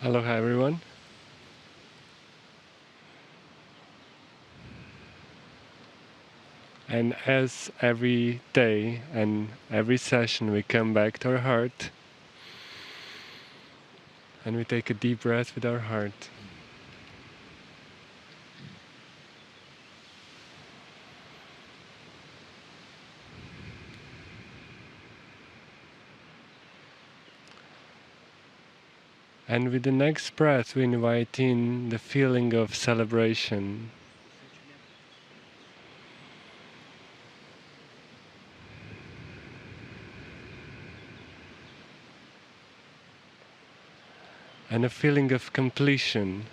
Aloha everyone. And as every day and every session we come back to our heart and we take a deep breath with our heart. And with the next breath we invite in the feeling of celebration. And a feeling of completion.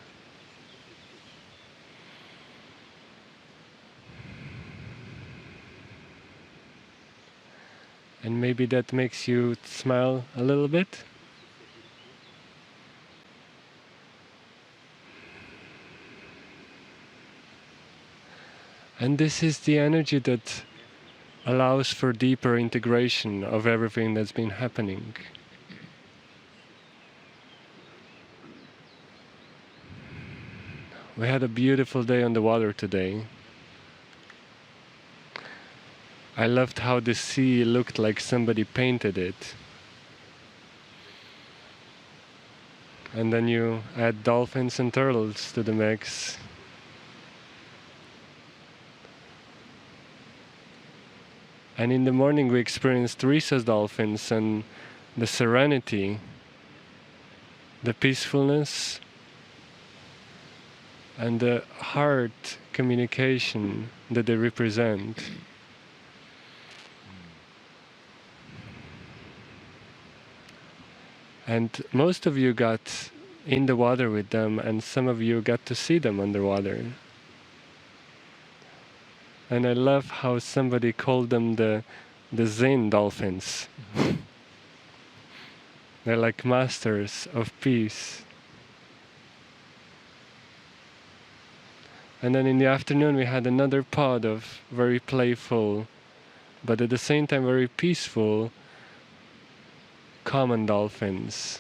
And maybe that makes you smile a little bit. And this is the energy that allows for deeper integration of everything that's been happening. We had a beautiful day on the water today. I loved how the sea looked like somebody painted it. And then you add dolphins and turtles to the mix. And in the morning we experienced Risa's dolphins and the serenity, the peacefulness, and the heart communication that they represent. And most of you got in the water with them, and some of you got to see them underwater. And I love how somebody called them the Zen dolphins. They're like masters of peace. And then in the afternoon we had another pod of very playful, but at the same time very peaceful, common dolphins.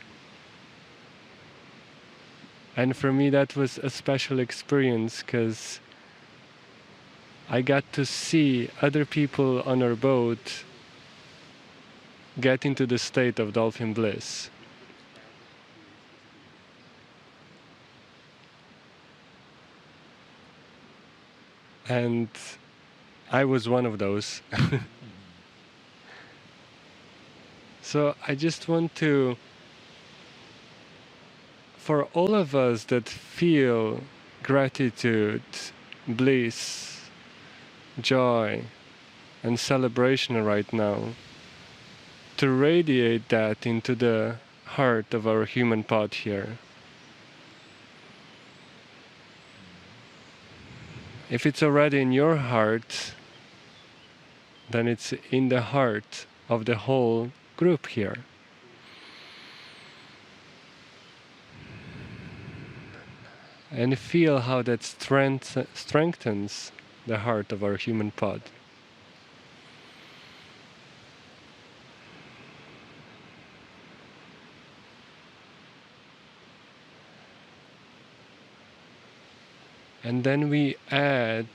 And for me that was a special experience because I got to see other people on our boat get into the state of dolphin bliss. And I was one of those. So I just want to, for all of us that feel gratitude, bliss, joy, and celebration right now, to radiate that into the heart of our human pod here. If it's already in your heart, then it's in the heart of the whole group here. And feel how that strengthens the heart of our human pod. And then we add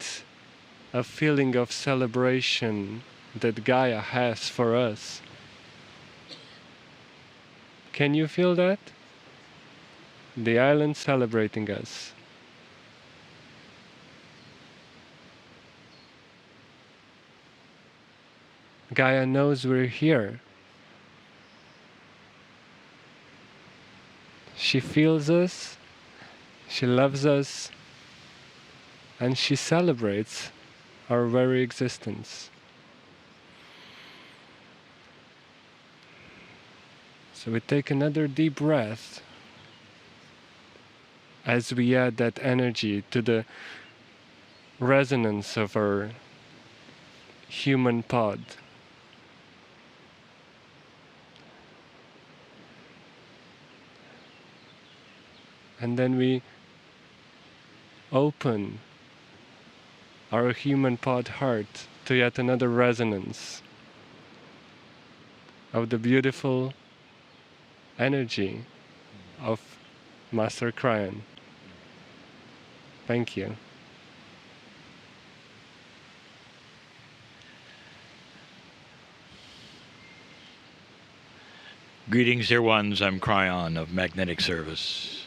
a feeling of celebration that Gaia has for us. Can you feel that? The island celebrating us. Gaia knows we're here. She feels us, she loves us, and she celebrates our very existence. So we take another deep breath as we add that energy to the resonance of our human pod. And then we open our human pod heart to yet another resonance of the beautiful energy of Master Kryon. Thank you. Greetings, dear ones. I'm Kryon of Magnetic Service.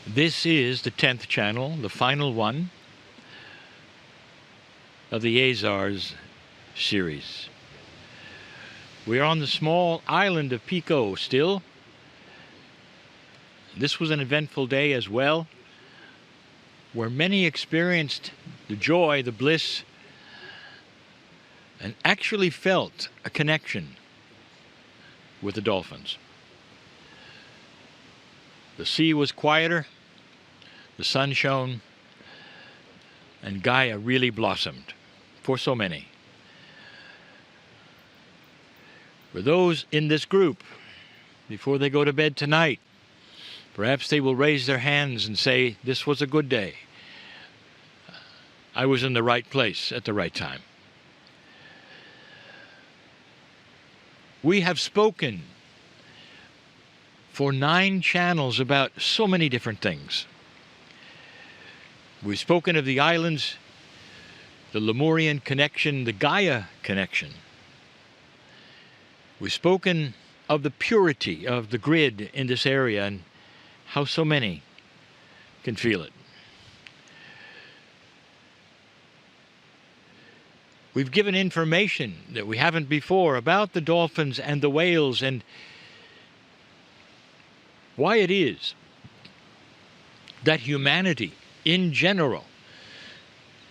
This is the 10th channel, the final one of the Azores series. We are on the small island of Pico still. This was an eventful day as well, where many experienced the joy, the bliss, and actually felt a connection with the dolphins. The sea was quieter, the sun shone, and Gaia really blossomed for so many. For those in this group, before they go to bed tonight, perhaps they will raise their hands and say, this was a good day. I was in the right place at the right time. We have spoken for 9 channels about so many different things. We've spoken of the islands, the Lemurian connection, the Gaia connection. We've spoken of the purity of the grid in this area and how so many can feel it. We've given information that we haven't before about the dolphins and the whales and why it is that humanity in general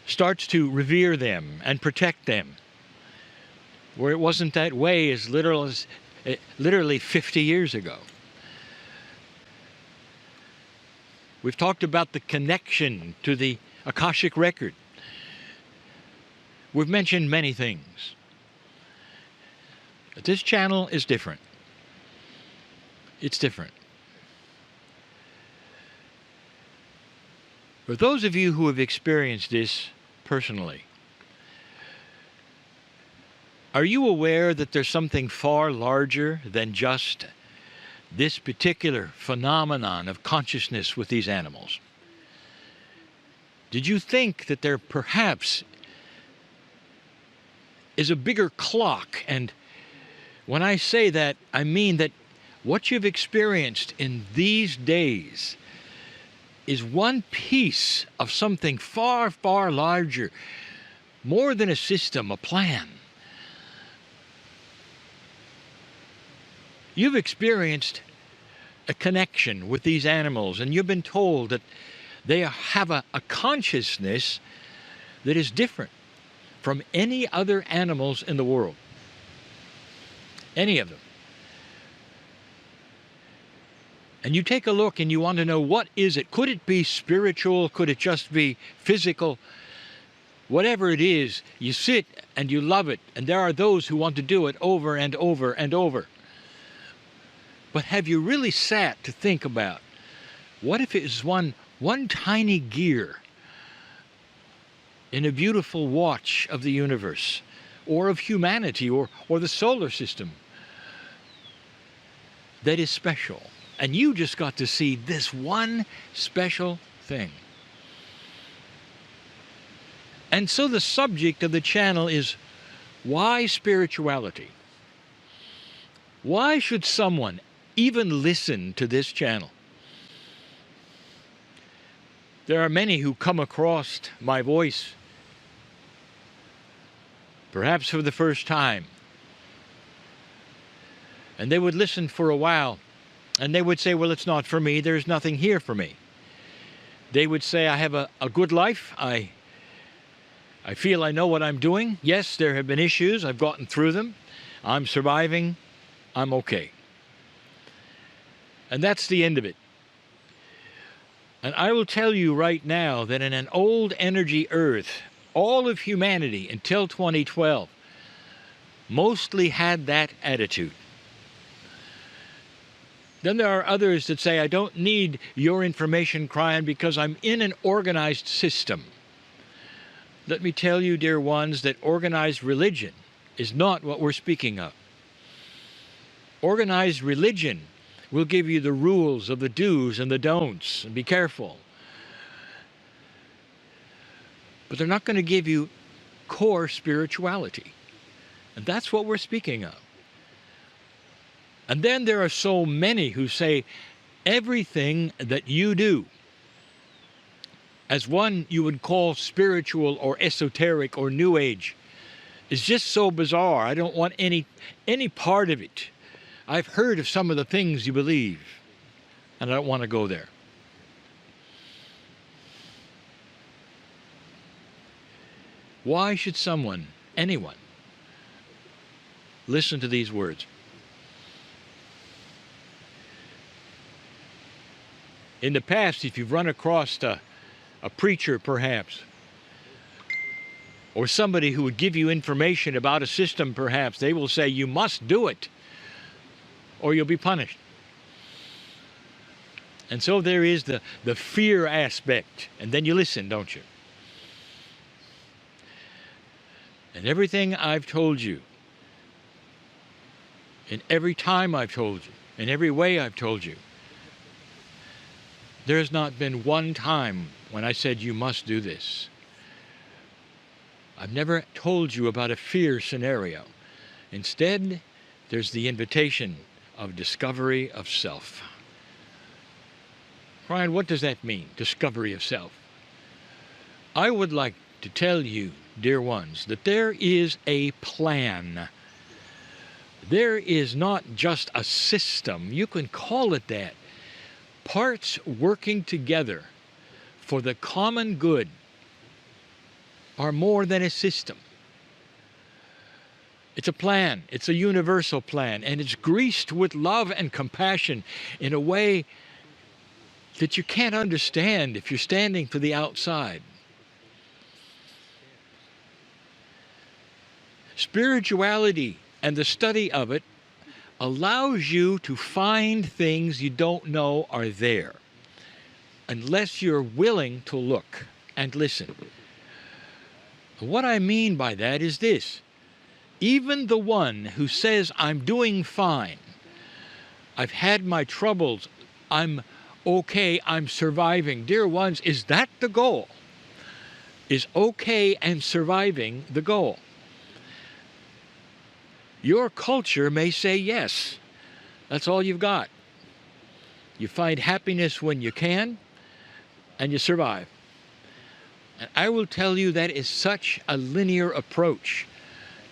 starts to revere them and protect them, where it wasn't that way as literally 50 years ago. We've talked about the connection to the Akashic record. We've mentioned many things. But this channel is different. It's different. For those of you who have experienced this personally, are you aware that there's something far larger than just this particular phenomenon of consciousness with these animals? Did you think that there perhaps is a bigger clock? And when I say that, I mean that what you've experienced in these days is one piece of something far, far larger, more than a system, a plan. You've experienced a connection with these animals, and you've been told that they have a consciousness that is different from any other animals in the world. Any of them. And you take a look and you want to know, what is it? Could it be spiritual? Could it just be physical? Whatever it is, you sit and you love it. And there are those who want to do it over and over and over. But have you really sat to think about, what if it is one tiny gear in a beautiful watch of the universe, or of humanity, or the solar system, that is special? And you just got to see this one special thing. And so the subject of the channel is, why spirituality? Why should someone even listen to this channel? There are many who come across my voice, perhaps for the first time, and they would listen for a while, and they would say, well, it's not for me, there's nothing here for me. They would say, I have a good life, I feel I know what I'm doing. Yes, there have been issues, I've gotten through them, I'm surviving, I'm okay. And that's the end of it. And I will tell you right now that in an old energy earth, all of humanity until 2012 mostly had that attitude. Then there are others that say, I don't need your information, Kryon, because I'm in an organized system. Let me tell you, dear ones, that organized religion is not what we're speaking of. Organized religion will give you the rules of the do's and the don'ts, and be careful. But they're not going to give you core spirituality. And that's what we're speaking of. And then there are so many who say everything that you do, as one you would call spiritual or esoteric or New Age, is just so bizarre. I don't want any part of it. I've heard of some of the things you believe, and I don't want to go there. Why should someone, anyone, listen to these words? In the past, if you've run across a preacher, perhaps, or somebody who would give you information about a system, perhaps, they will say, you must do it, or you'll be punished. And so there is the fear aspect, and then you listen, don't you? And everything I've told you, in every time I've told you, in every way I've told you, there has not been one time when I said you must do this. I've never told you about a fear scenario. Instead, there's the invitation of discovery of self. Brian, what does that mean, discovery of self? I would like to tell you, dear ones, that there is a plan. There is not just a system. You can call it that. Parts working together for the common good are more than a system. It's a plan. It's a universal plan, and it's greased with love and compassion in a way that you can't understand if you're standing for the outside. Spirituality and the study of it allows you to find things you don't know are there, unless you're willing to look and listen. What I mean by that is this: even the one who says, I'm doing fine, I've had my troubles, I'm okay, I'm surviving. Dear ones, is that the goal? Is okay and surviving the goal? Your culture may say yes. That's all you've got. You find happiness when you can, and you survive. And I will tell you that is such a linear approach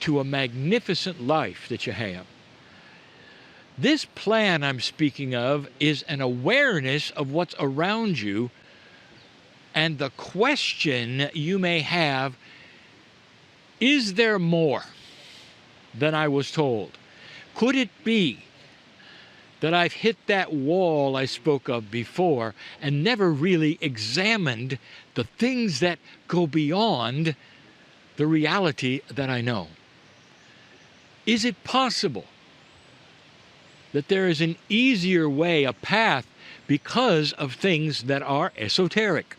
to a magnificent life that you have. This plan I'm speaking of is an awareness of what's around you, and the question you may have, is there more than I was told? Could it be that I've hit that wall I spoke of before and never really examined the things that go beyond the reality that I know? Is it possible that there is an easier way, a path, because of things that are esoteric?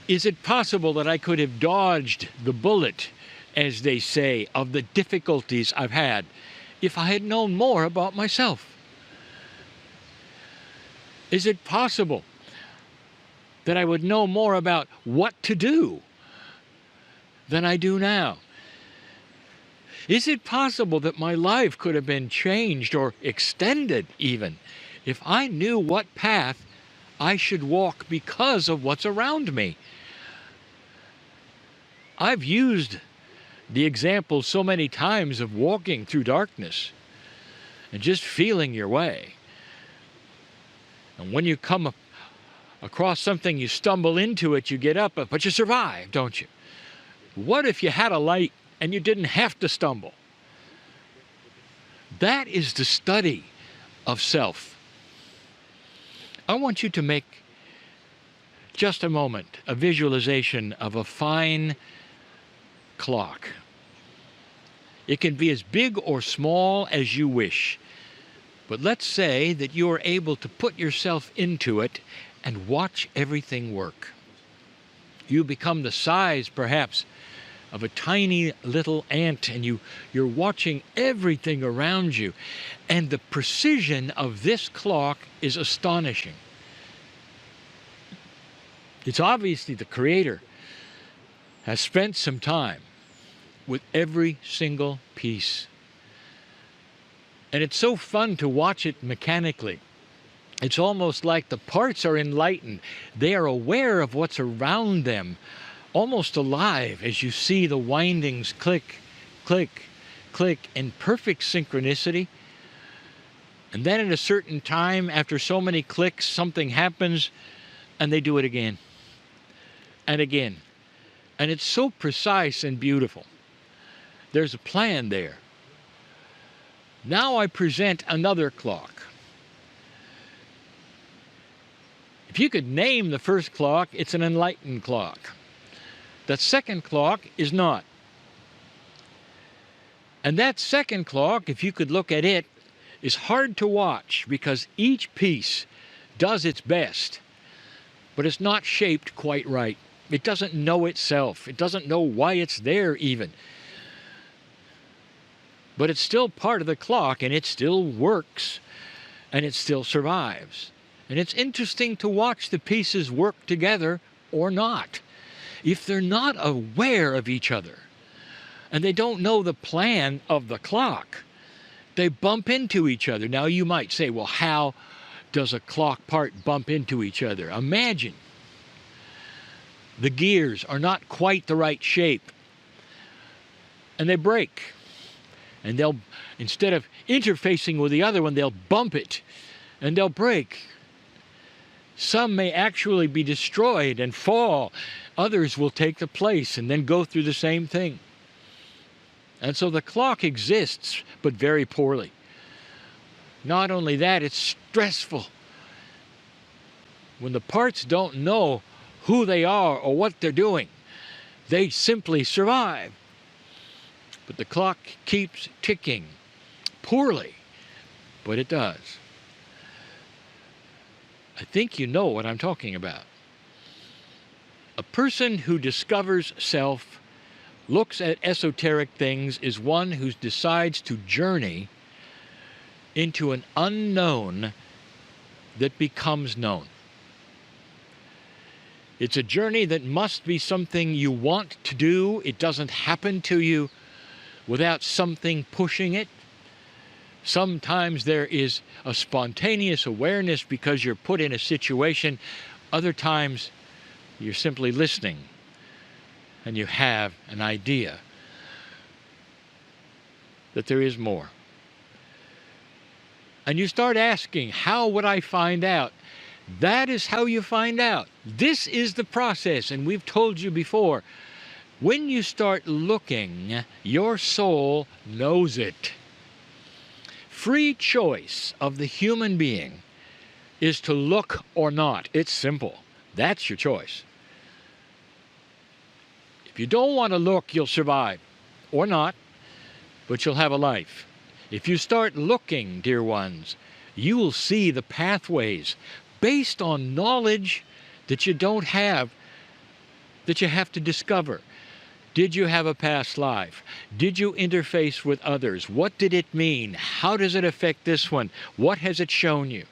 Is it possible that I could have dodged the bullet, as they say, of the difficulties I've had if I had known more about myself? Is it possible that I would know more about what to do than I do now? Is it possible that my life could have been changed or extended even if I knew what path I should walk because of what's around me? I've used the example so many times of walking through darkness and just feeling your way. And when you come across something, you stumble into it, you get up, but you survive, don't you? What if you had a light and you didn't have to stumble? That is the study of self. I want you to make just a moment a visualization of a fine clock. It can be as big or small as you wish, but let's say that you are able to put yourself into it and watch everything work. You become the size, perhaps, of a tiny little ant, and you're watching everything around you. And the precision of this clock is astonishing. It's obviously the Creator has spent some time with every single piece. And it's so fun to watch it mechanically. It's almost like the parts are enlightened. They are aware of what's around them, almost alive as you see the windings click, click, click in perfect synchronicity. And then at a certain time, after so many clicks, something happens and they do it again and again. And it's so precise and beautiful. There's a plan there. Now I present another clock. If you could name the first clock, it's an enlightened clock. The second clock is not. And that second clock, if you could look at it, is hard to watch because each piece does its best, but it's not shaped quite right. It doesn't know itself. It doesn't know why it's there even. But it's still part of the clock, and it still works, and it still survives. And it's interesting to watch the pieces work together or not. If they're not aware of each other, and they don't know the plan of the clock, they bump into each other. Now you might say, well, how does a clock part bump into each other? Imagine the gears are not quite the right shape, and they break. And they'll, instead of interfacing with the other one, they'll bump it, and they'll break. Some may actually be destroyed and fall. Others will take the place and then go through the same thing. And so the clock exists, but very poorly. Not only that, it's stressful. When the parts don't know who they are or what they're doing, they simply survive. But the clock keeps ticking. Poorly, but it does. I think you know what I'm talking about. A person who discovers self, looks at esoteric things, is one who decides to journey into an unknown that becomes known. It's a journey that must be something you want to do. It doesn't happen to you without something pushing it. Sometimes there is a spontaneous awareness because you're put in a situation. Other times you're simply listening and you have an idea that there is more. And you start asking, how would I find out? That is how you find out. This is the process, and we've told you before. When you start looking, your soul knows it. Free choice of the human being is to look or not. It's simple. That's your choice. If you don't want to look, you'll survive. Or not, but you'll have a life. If you start looking, dear ones, you will see the pathways based on knowledge that you don't have, that you have to discover. Did you have a past life? Did you interface with others? What did it mean? How does it affect this one? What has it shown you?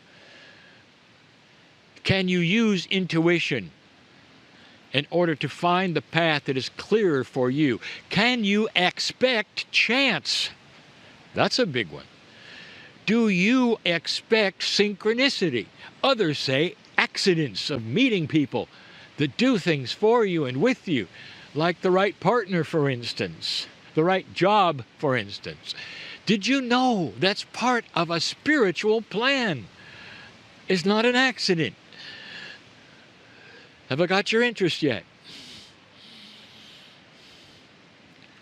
Can you use intuition in order to find the path that is clearer for you? Can you expect chance? That's a big one. Do you expect synchronicity? Others say accidents of meeting people that do things for you and with you. Like the right partner, for instance, the right job, for instance. Did you know that's part of a spiritual plan? It's not an accident. Have I got your interest yet?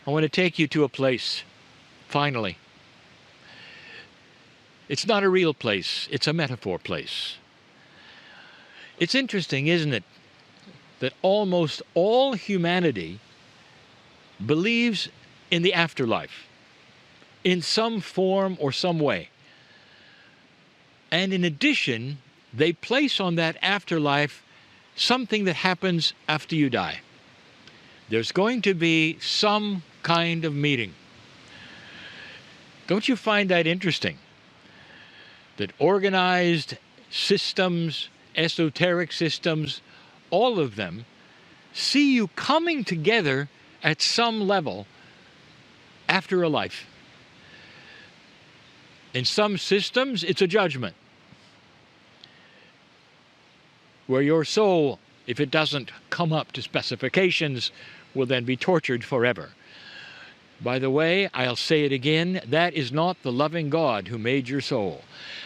I want to take you to a place, finally. It's not a real place, it's a metaphor place. It's interesting, isn't it, that almost all humanity believes in the afterlife in some form or some way. And in addition, they place on that afterlife something that happens after you die. There's going to be some kind of meeting. Don't you find that interesting? That organized systems, esoteric systems, all of them see you coming together at some level after a life. In some systems, it's a judgment, where your soul, if it doesn't come up to specifications, will then be tortured forever. By the way, I'll say it again, that is not the loving God who made your soul.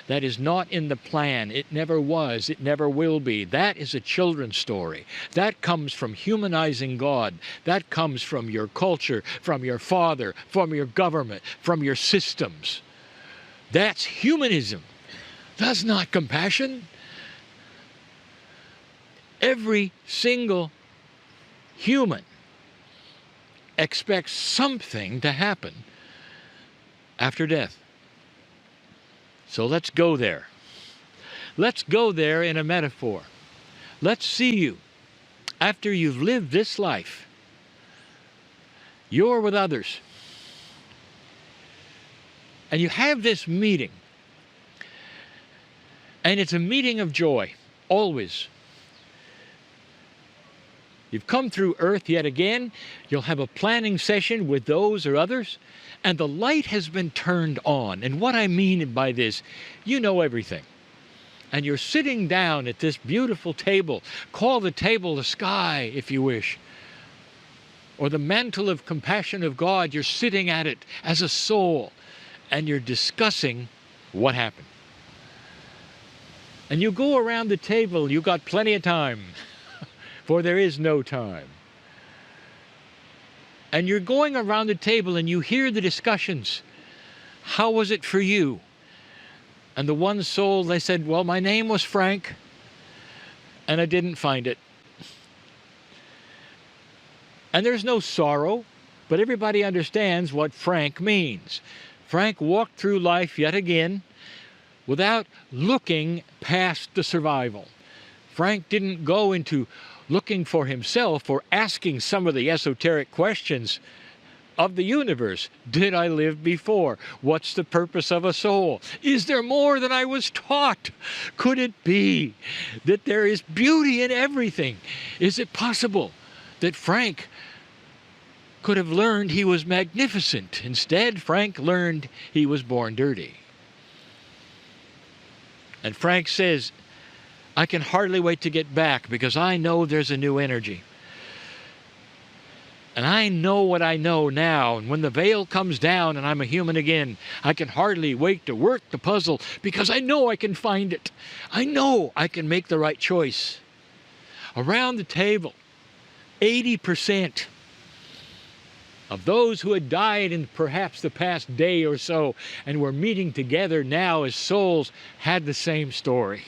That is not in the plan. It never was. It never will be. That is a children's story. That comes from humanizing God. That comes from your culture, from your father, from your government, from your systems. That's humanism. That's not compassion. Every single human expects something to happen after death. So let's go there. Let's go there in a metaphor. Let's see you after you've lived this life. You're with others. And you have this meeting. And it's a meeting of joy, always. You've come through Earth yet again. You'll have a planning session with those or others, and the light has been turned on. And what I mean by this, you know everything. And you're sitting down at this beautiful table. Call the table the sky, if you wish. Or the mantle of compassion of God, you're sitting at it as a soul, and you're discussing what happened. And you go around the table, you've got plenty of time. For there is no time. And you're going around the table and you hear the discussions. How was it for you? And the one soul, they said, well, my name was Frank, and I didn't find it. And there's no sorrow, but everybody understands what Frank means. Frank walked through life yet again without looking past the survival. Frank didn't go into looking for himself or asking some of the esoteric questions of the universe. Did I live before? What's the purpose of a soul? Is there more than I was taught? Could it be that there is beauty in everything? Is it possible that Frank could have learned he was magnificent? Instead, Frank learned he was born dirty. And Frank says, I can hardly wait to get back because I know there's a new energy. And I know what I know now. And when the veil comes down and I'm a human again, I can hardly wait to work the puzzle because I know I can find it. I know I can make the right choice. Around the table, 80% of those who had died in perhaps the past day or so and were meeting together now as souls had the same story.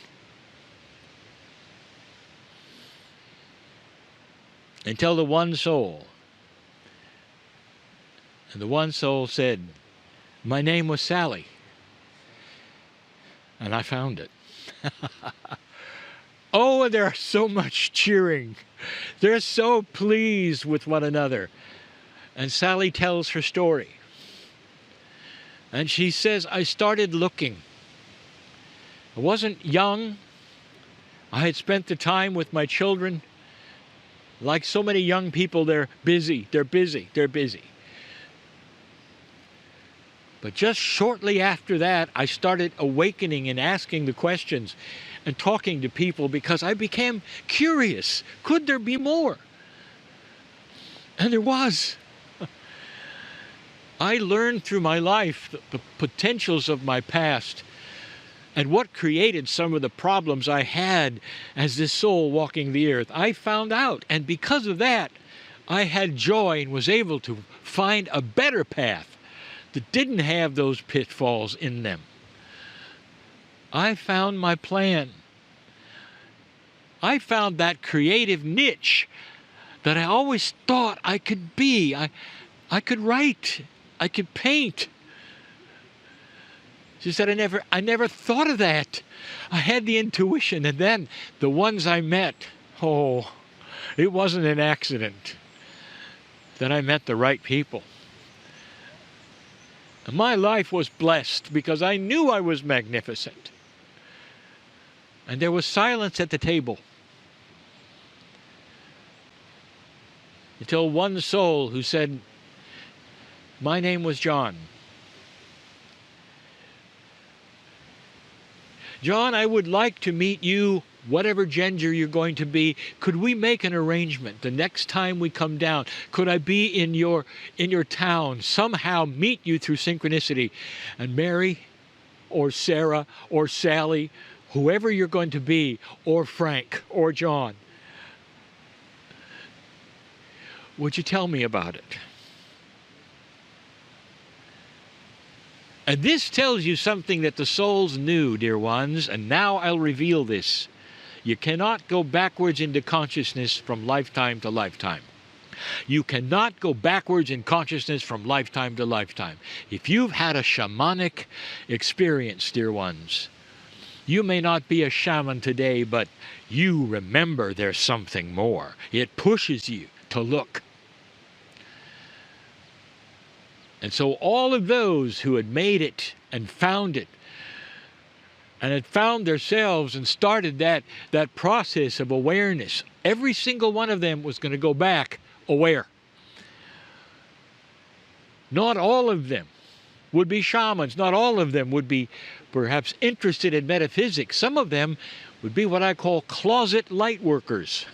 Until the one soul. And the one soul said, my name was Sally. And I found it. Oh, and there's so much cheering. They're so pleased with one another. And Sally tells her story. And she says, I started looking. I wasn't young. I had spent the time with my children. Like so many young people, they're busy. But just shortly after that, I started awakening and asking the questions and talking to people because I became curious. Could there be more? And there was. I learned through my life the potentials of my past and what created some of the problems I had as this soul walking the earth. I found out, and because of that, I had joy and was able to find a better path that didn't have those pitfalls in them. I found my plan. I found that creative niche that I always thought I could be. I could write. I could paint. She said, I never thought of that. I had the intuition, and then the ones I met, oh, it wasn't an accident. that I met the right people. And my life was blessed because I knew I was magnificent. And there was silence at the table until one soul who said, "My name was John. John, I would like to meet you, whatever gender you're going to be. Could we make an arrangement the next time we come down? Could I be in your town, somehow meet you through synchronicity?" And Mary or Sarah or Sally, whoever you're going to be, or Frank or John, would you tell me about it? And this tells you something that the souls knew, dear ones, and now I'll reveal this. You cannot go backwards into consciousness from lifetime to lifetime. You cannot go backwards in consciousness from lifetime to lifetime. If you've had a shamanic experience, dear ones, you may not be a shaman today, but you remember there's something more. It pushes you to look. And so all of those who had made it and found it and had found themselves and started that process of awareness, every single one of them was going to go back aware. Not all of them would be shamans. Not all of them would be perhaps interested in metaphysics. Some of them would be what I call closet light workers.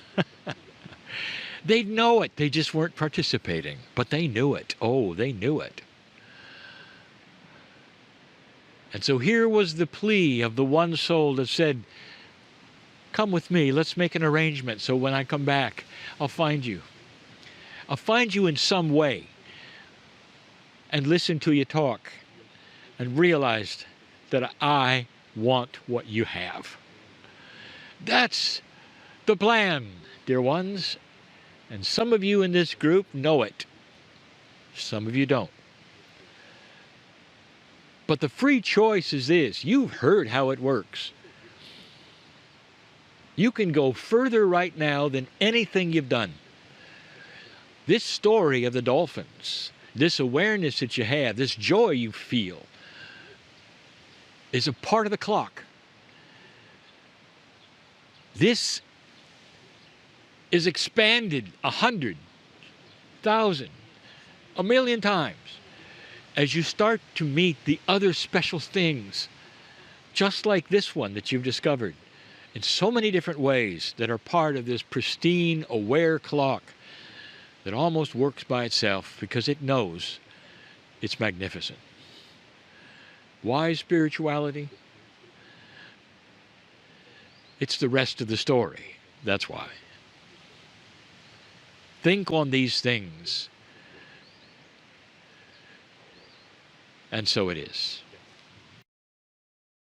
They'd know it. They just weren't participating. But they knew it. Oh, they knew it. And so here was the plea of the one soul that said, "Come with me. Let's make an arrangement so when I come back, I'll find you. I'll find you in some way." And listen to you talk. And realized that I want what you have. That's the plan, dear ones. And some of you in this group know it. Some of you don't. But the free choice is this. You've heard how it works. You can go further right now than anything you've done. This story of the dolphins, this awareness that you have, this joy you feel, is a part of the clock. This is expanded 100, 1,000, 1,000,000 times as you start to meet the other special things, just like this one that you've discovered, in so many different ways that are part of this pristine, aware clock that almost works by itself because it knows it's magnificent. Why spirituality? It's the rest of the story. That's why. Think on these things. And so it is.